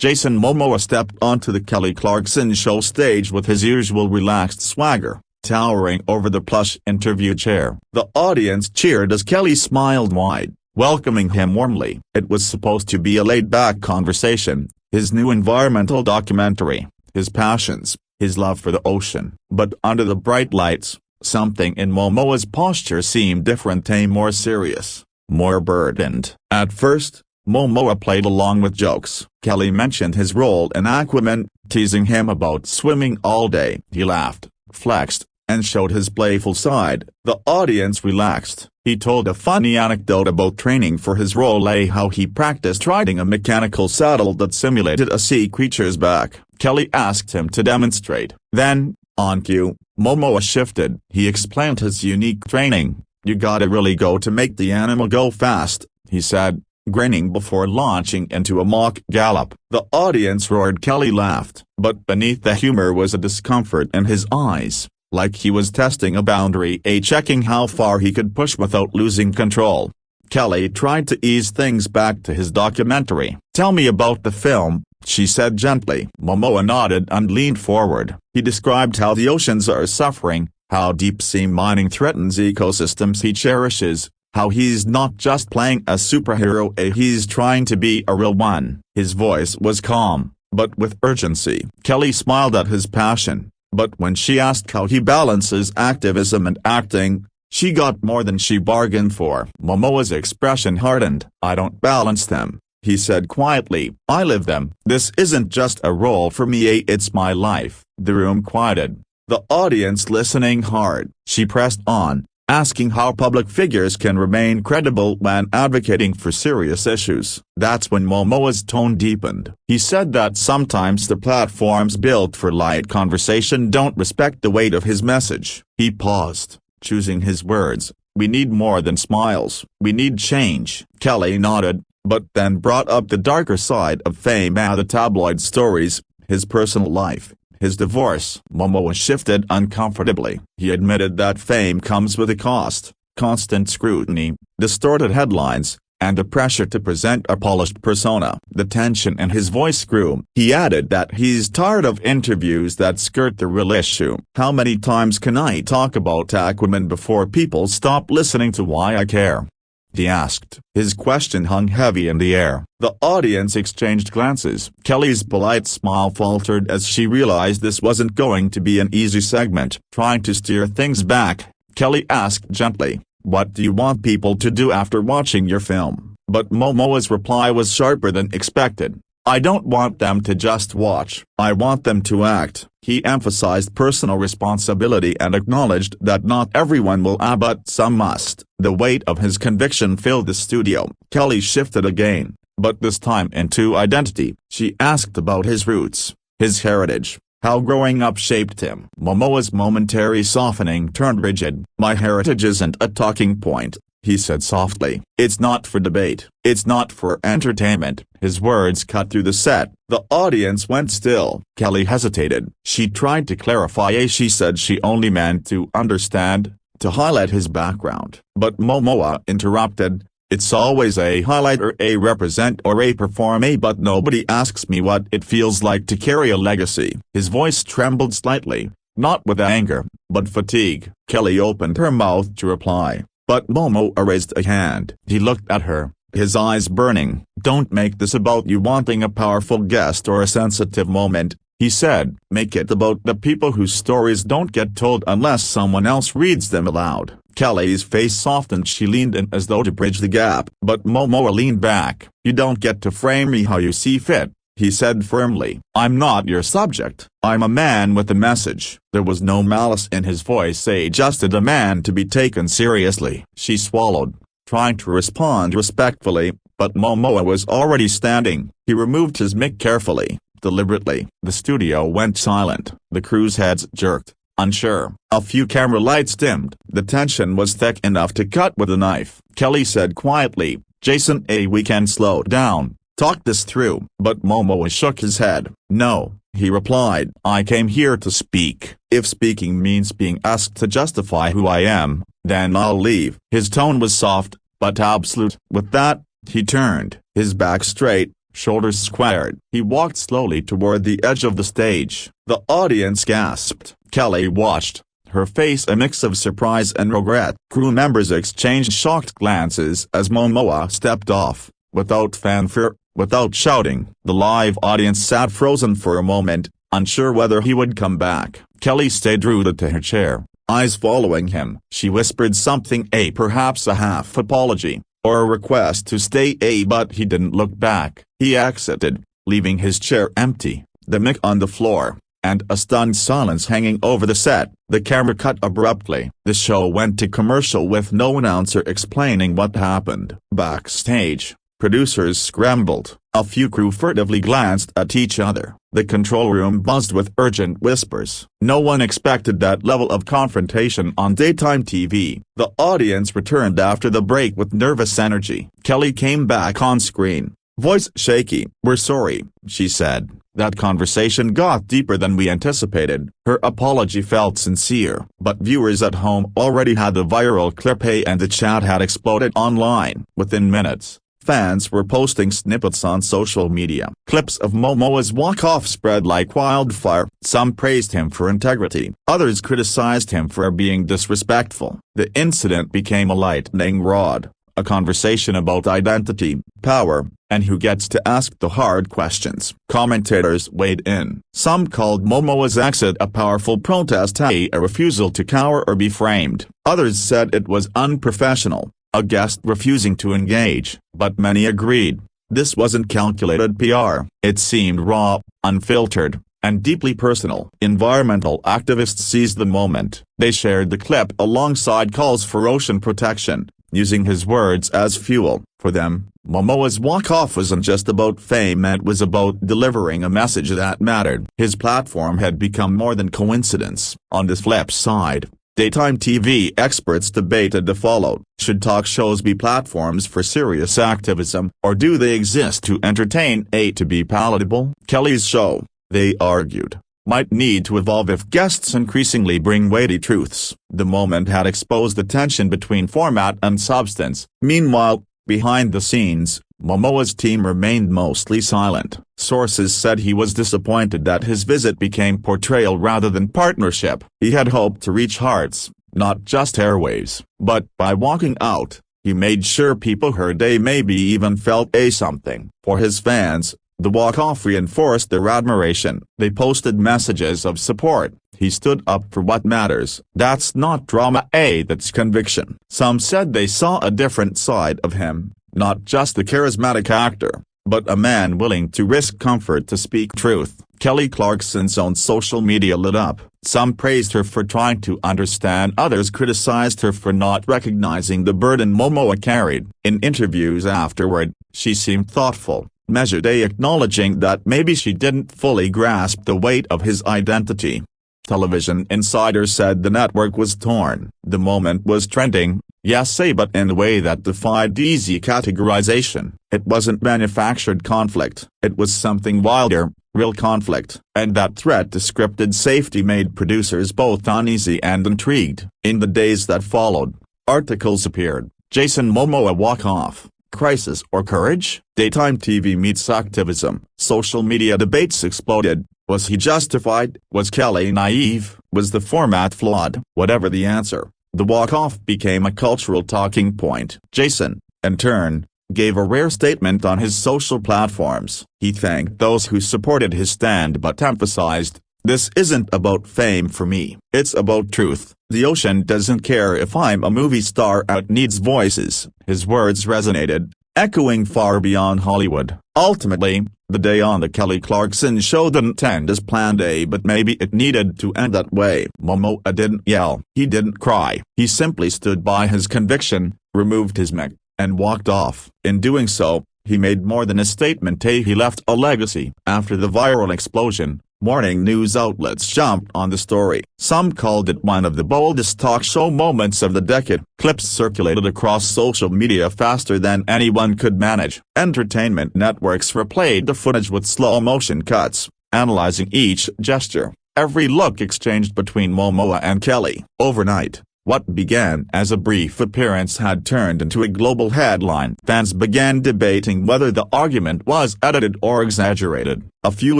Jason Momoa stepped onto the Kelly Clarkson Show stage with his usual relaxed swagger, towering over the plush interview chair. The audience cheered as Kelly smiled wide, welcoming him warmly. It was supposed to be a laid-back conversation, his new environmental documentary, his passions, his love for the ocean. But under the bright lights, something in Momoa's posture seemed different, more serious, more burdened. At first, Momoa played along with jokes. Kelly mentioned his role in Aquaman, teasing him about swimming all day. He laughed, flexed, and showed his playful side. The audience relaxed. He told a funny anecdote about training for his role, how he practiced riding a mechanical saddle that simulated a sea creature's back. Kelly asked him to demonstrate. Then, on cue, Momoa shifted. He explained his unique training. "You gotta really go to make the animal go fast," he said, grinning before launching into a mock gallop. The audience roared. Kelly laughed, but beneath the humor was a discomfort in his eyes, like he was testing a boundary, checking how far he could push without losing control. Kelly tried to ease things back to his documentary. "Tell me about the film," she said gently. Momoa nodded and leaned forward. He described how the oceans are suffering, how deep-sea mining threatens ecosystems he cherishes, how he's not just playing a superhero, he's trying to be a real one. His voice was calm, but with urgency. Kelly smiled at his passion, but when she asked how he balances activism and acting, she got more than she bargained for. Momoa's expression hardened. "I don't balance them," he said quietly. "I live them. This isn't just a role for me, it's my life." The room quieted, the audience listening hard. She pressed on, asking how public figures can remain credible when advocating for serious issues. That's when Momoa's tone deepened. He said that sometimes the platforms built for light conversation don't respect the weight of his message. He paused, choosing his words. "We need more than smiles. We need change." Kelly nodded, but then brought up the darker side of fame and the tabloid stories, his personal life, his divorce. Momoa shifted uncomfortably. He admitted that fame comes with a cost, constant scrutiny, distorted headlines, and the pressure to present a polished persona. The tension in his voice grew. He added that he's tired of interviews that skirt the real issue. "How many times can I talk about Aquaman before people stop listening to why I care?" he asked. His question hung heavy in the air. The audience exchanged glances. Kelly's polite smile faltered as she realized this wasn't going to be an easy segment. Trying to steer things back, Kelly asked gently, "What do you want people to do after watching your film?" But Momoa's reply was sharper than expected. "I don't want them to just watch. I want them to act." He emphasized personal responsibility and acknowledged that not everyone will, but some must. The weight of his conviction filled the studio. Kelly shifted again, but this time into identity. She asked about his roots, his heritage, how growing up shaped him. Momoa's momentary softening turned rigid. "My heritage isn't a talking point," he said softly. "It's not for debate. It's not for entertainment." His words cut through the set. The audience went still. Kelly hesitated. She tried to clarify. She said she only meant to understand, to highlight his background. But Momoa interrupted. "It's always a highlight or a represent or a perform, but nobody asks me what it feels like to carry a legacy." His voice trembled slightly, not with anger, but fatigue. Kelly opened her mouth to reply, but Momoa raised a hand. He looked at her, his eyes burning. "Don't make this about you wanting a powerful guest or a sensitive moment," he said. "Make it about the people whose stories don't get told unless someone else reads them aloud." Kelly's face softened. She leaned in as though to bridge the gap. But Momoa leaned back. "You don't get to frame me how you see fit," he said firmly. "I'm not your subject. I'm a man with a message." There was no malice in his voice, just a demand to be taken seriously. She swallowed, trying to respond respectfully, but Momoa was already standing. He removed his mic carefully, deliberately. The studio went silent. The crew's heads jerked, unsure. A few camera lights dimmed. The tension was thick enough to cut with a knife. Kelly said quietly, "Jason, we can slow down. Talk this through." But Momoa shook his head. "No," he replied. "I came here to speak. If speaking means being asked to justify who I am, then I'll leave." His tone was soft, but absolute. With that, he turned, his back straight, shoulders squared. He walked slowly toward the edge of the stage. The audience gasped. Kelly watched, her face a mix of surprise and regret. Crew members exchanged shocked glances as Momoa stepped off, without fanfare, without shouting. The live audience sat frozen for a moment, unsure whether he would come back. Kelly stayed rooted to her chair, eyes following him. She whispered something, perhaps a half apology, or a request to stay, but he didn't look back. He exited, leaving his chair empty, the mic on the floor, and a stunned silence hanging over the set. The camera cut abruptly. The show went to commercial with no announcer explaining what happened. Backstage, producers scrambled. A few crew furtively glanced at each other. The control room buzzed with urgent whispers. No one expected that level of confrontation on daytime TV. The audience returned after the break with nervous energy. Kelly came back on screen, voice shaky. "We're sorry," she said. That conversation got deeper than we anticipated. Her apology felt sincere, but viewers at home already had the viral clip, and the chat had exploded online. Within minutes, fans were posting snippets on social media. Clips of Momoa's walk-off spread like wildfire. Some praised him for integrity. Others criticized him for being disrespectful. The incident became a lightning rod, a conversation about identity, power, and who gets to ask the hard questions. Commentators weighed in. Some called Momoa's exit a powerful protest, a refusal to cower or be framed. Others said it was unprofessional, a guest refusing to engage. But many agreed, this wasn't calculated PR. It seemed raw, unfiltered, and deeply personal. Environmental activists seized the moment. They shared the clip alongside calls for ocean protection, using his words as fuel. For them, Momoa's walk-off wasn't just about fame, it was about delivering a message that mattered. His platform had become more than coincidence. On the flip side, daytime TV experts debated the fallout. Should talk shows be platforms for serious activism, or do they exist to entertain, to be palatable? Kelly's show, they argued, might need to evolve if guests increasingly bring weighty truths. The moment had exposed the tension between format and substance. Meanwhile, behind the scenes, Momoa's team remained mostly silent. Sources said he was disappointed that his visit became portrayal rather than partnership. He had hoped to reach hearts, not just airwaves. But by walking out, he made sure people heard, maybe even felt something. For his fans, the walk-off reinforced their admiration. They posted messages of support. He stood up for what matters. That's not drama, that's conviction. Some said they saw a different side of him, not just a charismatic actor, but a man willing to risk comfort to speak truth. Kelly Clarkson's own social media lit up. Some praised her for trying to understand, others criticized her for not recognizing the burden Momoa carried. In interviews afterward, she seemed thoughtful, measured, acknowledging that maybe she didn't fully grasp the weight of his identity. Television insiders said the network was torn. The moment was trending, yes, but in a way that defied easy categorization. It wasn't manufactured conflict. It was something wilder, real conflict. And that threat to scripted safety made producers both uneasy and intrigued. In the days that followed, articles appeared. Jason Momoa walk-off. Crisis or courage? Daytime TV meets activism. Social media debates exploded. Was he justified? Was Kelly naive? Was the format flawed? Whatever the answer, the walk-off became a cultural talking point. Jason, in turn, gave a rare statement on his social platforms. He thanked those who supported his stand but emphasized, "This isn't about fame for me. It's about truth. The ocean doesn't care if I'm a movie star, it needs voices." His words resonated, echoing far beyond Hollywood. Ultimately, the day on the Kelly Clarkson Show didn't end as planned, but maybe it needed to end that way. Momoa didn't yell. He didn't cry. He simply stood by his conviction, removed his mic, and walked off. In doing so, he made more than a statement, he left a legacy. After the viral explosion, morning news outlets jumped on the story. Some called it one of the boldest talk show moments of the decade. Clips circulated across social media faster than anyone could manage. Entertainment networks replayed the footage with slow-motion cuts, analyzing each gesture, every look exchanged between Momoa and Kelly. Overnight, What began as a brief appearance had turned into a global headline. Fans began debating whether the argument was edited or exaggerated. A few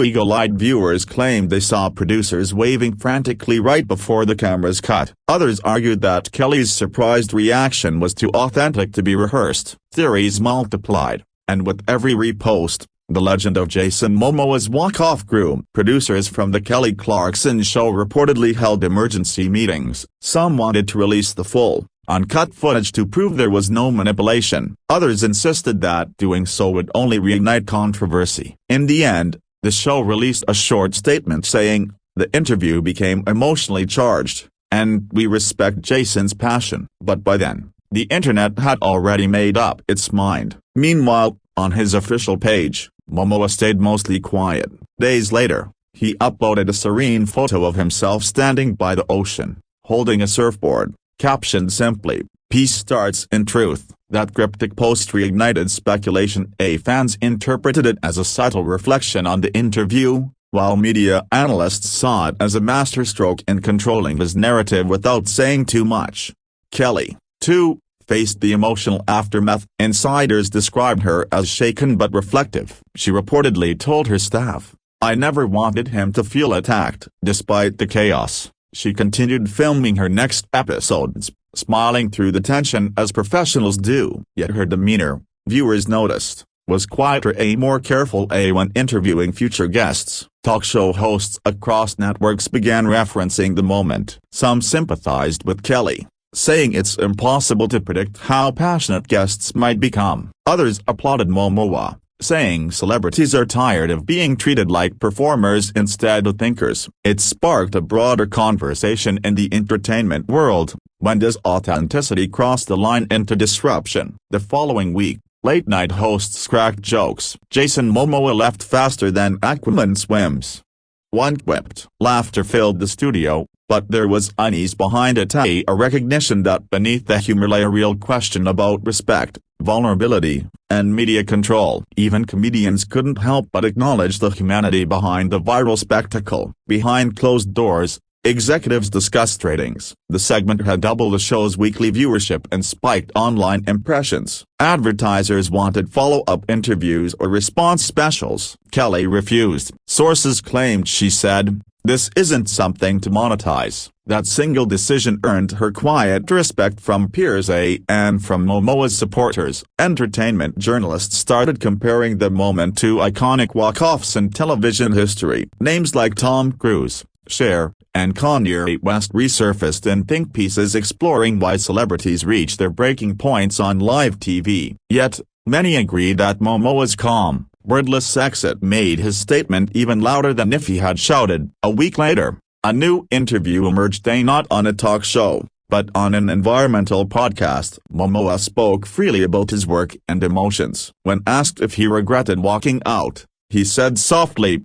eagle-eyed viewers claimed they saw producers waving frantically right before the cameras cut. Others argued that Kelly's surprised reaction was too authentic to be rehearsed. Theories multiplied, and with every repost, the legend of Jason Momoa's walk-off grew. Producers from the Kelly Clarkson Show reportedly held emergency meetings. Some wanted to release the full, uncut footage to prove there was no manipulation. Others insisted that doing so would only reignite controversy. In the end, the show released a short statement saying, "The interview became emotionally charged, and we respect Jason's passion." But by then, the internet had already made up its mind. Meanwhile, on his official page, Momoa stayed mostly quiet. Days later, he uploaded a serene photo of himself standing by the ocean, holding a surfboard, captioned simply, "Peace starts in truth." That cryptic post reignited speculation. Fans interpreted it as a subtle reflection on the interview, while media analysts saw it as a masterstroke in controlling his narrative without saying too much. Kelly, too, faced the emotional aftermath. Insiders described her as shaken but reflective. She reportedly told her staff, "I never wanted him to feel attacked." Despite the chaos, she continued filming her next episodes, smiling through the tension as professionals do. Yet her demeanor, viewers noticed, was quieter, more careful when interviewing future guests. Talk show hosts across networks began referencing the moment. Some sympathized with Kelly, saying it's impossible to predict how passionate guests might become. Others applauded Momoa, saying celebrities are tired of being treated like performers instead of thinkers. It sparked a broader conversation in the entertainment world. When does authenticity cross the line into disruption? The following week, late-night hosts cracked jokes. Jason Momoa left faster than Aquaman swims. One quipped. Laughter filled the studio, but there was unease behind it, a recognition that beneath the humor lay a real question about respect, vulnerability, and media control. Even comedians couldn't help but acknowledge the humanity behind the viral spectacle. Behind closed doors, executives discussed ratings. The segment had doubled the show's weekly viewership and spiked online impressions. Advertisers wanted follow-up interviews or response specials. Kelly refused. Sources claimed she said, "This isn't something to monetize." That single decision earned her quiet respect from peers and from Momoa's supporters. Entertainment journalists started comparing the moment to iconic walk-offs in television history. Names like Tom Cruise, Cher, and Kanye West resurfaced in think pieces exploring why celebrities reach their breaking points on live TV. Yet, many agree that Momoa's calm, wordless exit made his statement even louder than if he had shouted. A week later, a new interview emerged, not on a talk show, but on an environmental podcast. Momoa spoke freely about his work and emotions. When asked if he regretted walking out, he said softly,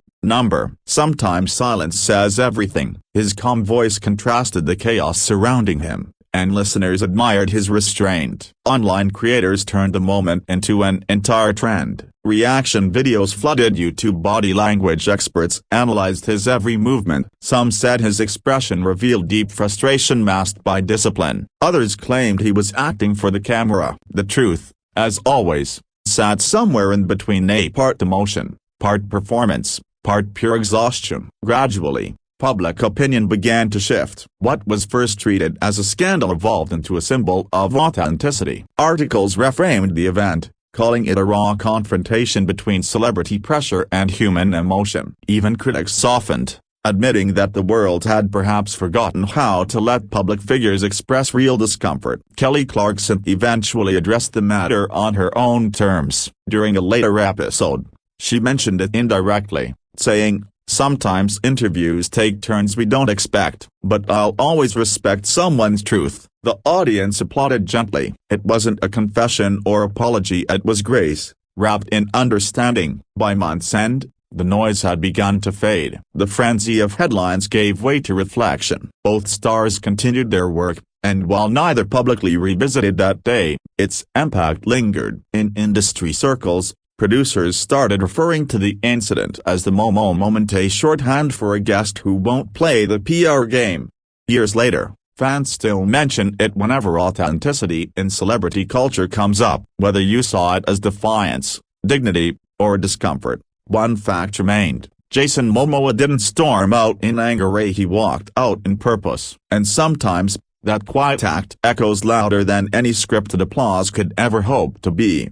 "Sometimes silence says everything." His calm voice contrasted the chaos surrounding him, and listeners admired his restraint. Online creators turned the moment into an entire trend. Reaction videos flooded YouTube. Body language experts analyzed his every movement. Some said his expression revealed deep frustration masked by discipline. Others claimed he was acting for the camera. The truth, as always, sat somewhere in between, part emotion, part performance, part pure exhaustion. Gradually, public opinion began to shift. What was first treated as a scandal evolved into a symbol of authenticity. Articles reframed the event, calling it a raw confrontation between celebrity pressure and human emotion. Even critics softened, admitting that the world had perhaps forgotten how to let public figures express real discomfort. Kelly Clarkson eventually addressed the matter on her own terms. During a later episode, she mentioned it indirectly, saying, "Sometimes interviews take turns we don't expect, but I'll always respect someone's truth." The audience applauded gently. It wasn't a confession or apology, it was grace, wrapped in understanding. By month's end, the noise had begun to fade. The frenzy of headlines gave way to reflection. Both stars continued their work, and while neither publicly revisited that day, its impact lingered. In industry circles, producers started referring to the incident as the Momoa moment, a shorthand for a guest who won't play the PR game. Years later, Fans still mention it whenever authenticity in celebrity culture comes up. Whether you saw it as defiance, dignity, or discomfort, one fact remained: Jason Momoa didn't storm out in anger, he walked out in purpose. And sometimes, that quiet act echoes louder than any scripted applause could ever hope to be.